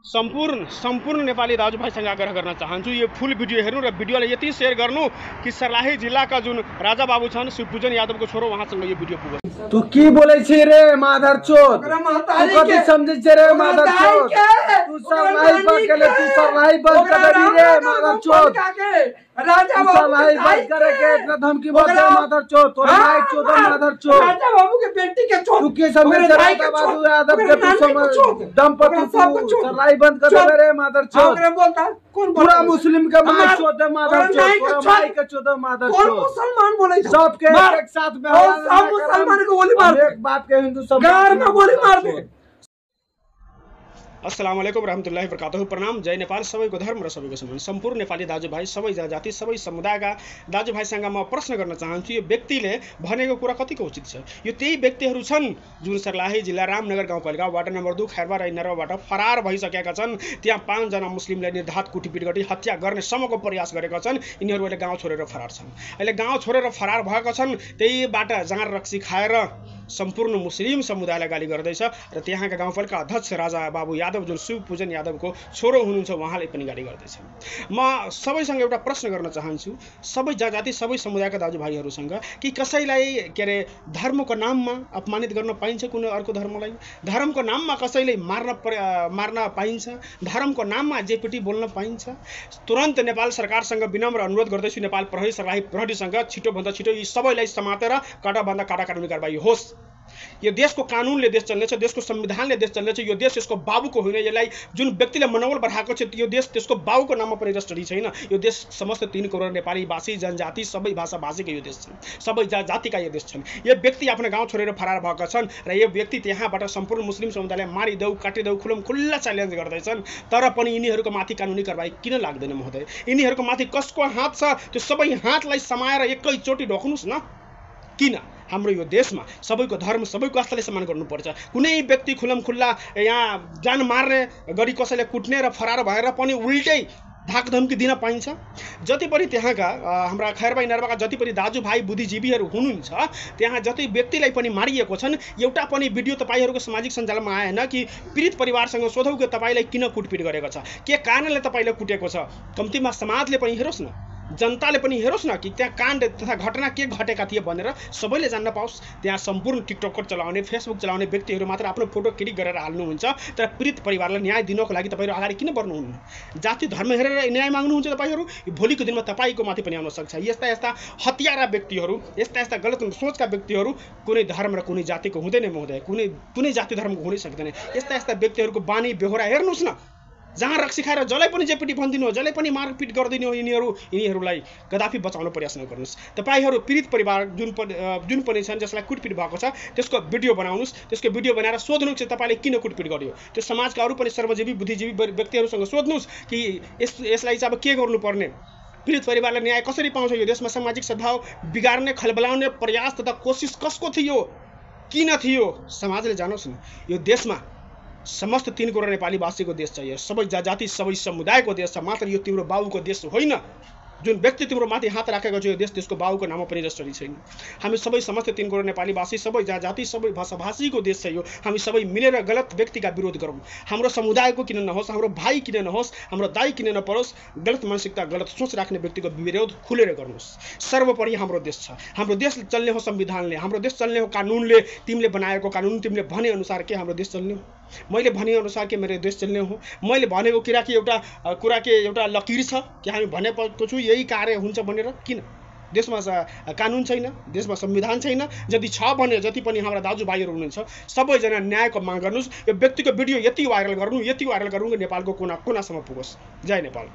सम्पूर्ण नेपाली दाजुभाइसँग आग्रह गर्न चाहन्छु यो फुल भिडियो हेर्नु र भिडियोलाई यति सेयर गर्नु कि सर्लाही जिल्लाका जुन राजा बाबु छन् शिवपूजन यादवको छोरो उहाँसँग यो भिडियो पुगोस्। तू की बोले छी रे माधर चोद, तू कति समझे छी रे माधर चोद, तू सर्लाही बंद कर रे माधर चोद, राजा बाबू करे के इतना धमकी बोल रहा माधर चोद, तो माइक चोद माधर चोद, राजा बाबू के बेटी के चोद, तू के समझे छी राजा बाबू यादव के तू समझ दंपति तू सर्लाही बंद कर रे माधर चोद। बोलता कौन पूरा मुस्लिम का माइक चोद माधर चोद, पूरा माइक के चोद माधर चोद, कौन मुसलमान बोले सब के एक साथ में सब मुसलमान को गोली मार, एक बाप के हिंदू सब गार में गोली मार दे। अस्सलाम वालेकुम रहमतुल्लाहि वबरकातुहु। प्रणाम। जय नेपाल। सबैको धर्म र सबैको सम्मान। सम्पूर्ण नेपाली दाजुभाइ, सबै जाति, सबै समुदायका दाजुभाइसँग म प्रश्न गर्न चाहन्छु, यो व्यक्तिले भनेको कुरा कतिको उचित छ? यो त्यही व्यक्तिहरू छन् जुन सर्लाही जिल्ला रामनगर गाउँपालिका वार्ड नम्बर 2 खैरवा र इनरवाबाट फरार भइसकेका छन्। त्यहाँ 5 जना मुस्लिमलाई निर्घात कुटपिट गरी हत्या गर्ने सम्मको प्रयास गरेका छन्। यिनीहरू अहिले गाउँ छोडेर फरार छन्। अहिले गाउँ छोडेर फरार भएका छन्। त्यहीबाट जाँड रक्सी खाएर सम्पूर्ण मुस्लिम समुदायलाई गाली गर्दैछ र त्यहाँका गाउँपालिका अध्यक्ष राजा बाबु यादव जुन शिवपूजन यादवको छोरो हुनुहुन्छ उहाँले पनि गाली गर्दैछ। म सबैसँग एउटा प्रश्न गर्न चाहन्छु, सबै जाति सबै समुदायका दाजुभाइहरूसँग, कि कसैलाई के अरे धर्मको नाममा अपमानित गर्न पाइन्छ? कुनै अर्को धर्मलाई धर्मको नाममा कसैले मार्न पाइन्छ? धर्मको नाममा जेपिटी बोल्न पाइन्छ? तुरन्त नेपाल सरकारसँग विनम्र अनुरोध गर्दैछु, नेपाल प्रहरी सर्लाही प्रहरीसँग छिटोभन्दा छिटो यी सबैलाई समातेर कडाभन्दा कडा कानुनी कारबाही होस्। यो देशको कानुनले देश चल्नेछ, देशको संविधानले देश चल्नेछ। यो देश यसको बाबुको होइन। यसलाई जुन व्यक्तिले मनोबल बढाएको छ यो देश त्यसको बाबुको नाममा पनि रजिस्ट्री छैन। यो देश समस्त 3 करोड नेपालीभाषी जनजाति सबै भाषाभाषीको यो देश छन्, सबै जातिका यो देश छन्। यो व्यक्ति आफ्नो गाउँ छोडेर फरार भएका छन् र यो व्यक्ति त्यहाँबाट सम्पूर्ण मुस्लिम समुदायलाई मारिदेऊ काटिदेऊ खुल्ला च्यालेन्ज गर्दैछन्। तर पनि यिनीहरूको माथि कानुनी कारबाही किन लाग्दैन महोदय? यिनीहरूको माथि कसको हात छ? त्यो सबै हातलाई समाएर एकैचोटि ढोक्नुस् न। किन? हाम्रो यो देशमा सबैको धर्म सबैको आस्थाले सम्मान गर्नुपर्छ। कुनै व्यक्ति खुल्ला यहाँ जान मार्ने गरी कसैले कुट्ने र फरार भएर पनि उल्टै धाकधम्की दिन पाइन्छ? जति पनि त्यहाँका हाम्रा खैरवा इनरवाका जति पनि दाजुभाइ बुद्धिजीवीहरू हुनुहुन्छ, त्यहाँ जति व्यक्तिलाई पनि मारिएको छन्, एउटा पनि भिडियो तपाईँहरूको सामाजिक सञ्जालमा आएन कि पीडित परिवारसँग सोधौ कि तपाईँलाई किन कुटपिट गरेको छ, के कारणले तपाईँलाई कुटेको छ? कम्तीमा समाजले पनि हेरोस् न, जनताले पनि हेरोस् न कि त्यहाँ काण्ड तथा घटना के घटेका थिए भनेर सबैले जान्न पाओस्। त्यहाँ सम्पूर्ण टिकटक चलाउने फेसबुक चलाउने व्यक्तिहरू मात्र आफ्नो फोटो क्लिक गरेर हाल्नुहुन्छ, तर पीडित परिवारलाई न्याय दिनको लागि तपाईँहरू अगाडि किन बढ्नुहुन्न? जाति धर्म हेरेर न्याय माग्नुहुन्छ तपाईँहरू? भोलिको दिनमा तपाईँको माथि पनि आउन सक्छ। यस्ता हतियारा व्यक्तिहरू, यस्ता गलत सोचका व्यक्तिहरू कुनै धर्म र कुनै जातिको हुँदैन महोदय, कुनै जाति धर्मको हुनै सक्दैन। यस्ता व्यक्तिहरूको बानी बेहोरा हेर्नुहोस् न। जहाँ रक्सी खाएर जसलाई पनि जेपिटी भनिदिनु हो, जसलाई पनि मारपिट गरिदिनु हो, यिनीहरूलाई कदापि बचाउन प्रयास नगर्नुहोस्। तपाईँहरू पीडित परिवार जुन पनि छन् जसलाई कुटपिट भएको छ त्यसको भिडियो बनाउनुहोस्, त्यसको भिडियो बनाएर सोध्नुहोस् कि तपाईँले किन कुटपिट गर्यो। त्यो समाजका अरू पनि सर्वजीवी बुद्धिजीवी व्यक्तिहरूसँग सोध्नुहोस् कि यसलाई चाहिँ अब के गर्नुपर्ने, पीडित परिवारलाई न्याय कसरी पाउँछ? यो देशमा सामाजिक सद्भाव बिगार्ने खलबलाउने प्रयास तथा कोसिस कसको थियो, किन थियो? समाजले जानोस् न। यो देशमा समस्त 3 करोड नेपालीवासीको देश छ। यो सबै जाति सबै समुदायको देश छ। मात्र यो तिम्रो बाबुको देश होइन। जुन व्यक्ति तिम्रो माथि हात राखेको छ यो देश त्यसको बाबुको नाममा पनि रजिस्ट्री छैन। हामी सबै समस्त 3 करोड नेपालीवासी सबै जाति सबै भाषाभाषीको देश छ यो। हामी सबै मिलेर गलत व्यक्तिका विरोध गरौँ। हाम्रो समुदायको किन नहोस्, हाम्रो भाइ किन नहोस्, हाम्रो दाइ किन नपरोस्, गलत मानसिकता गलत सोच राख्ने व्यक्तिको विरोध खुलेर गर्नुहोस्। सर्वोपरि हाम्रो देश छ। हाम्रो देश चल्ने हो संविधानले, हाम्रो देश चल्ने हो कानुनले। तिमीले बनाएको कानुन, तिमीले भने अनुसार के हाम्रो देश चल्ने हो? मैले भने अनुसार के मेरो देश चल्ने हो? मैले भनेको कुरा के एउटा लकीर छ कि हामी भनेको छु यही कार्य हुन्छ भनेर? किन? देशमा कानुन छैन, देशमा संविधान छैन। यदि छ भने जति पनि हाम्रा दाजुभाइहरू हुनुहुन्छ सबैजना न्यायको माग गर्नुहोस्। यो व्यक्तिको भिडियो यति भाइरल गर्नु कि नेपालको कुना कुनासम्म पुगोस्। जय नेपाल।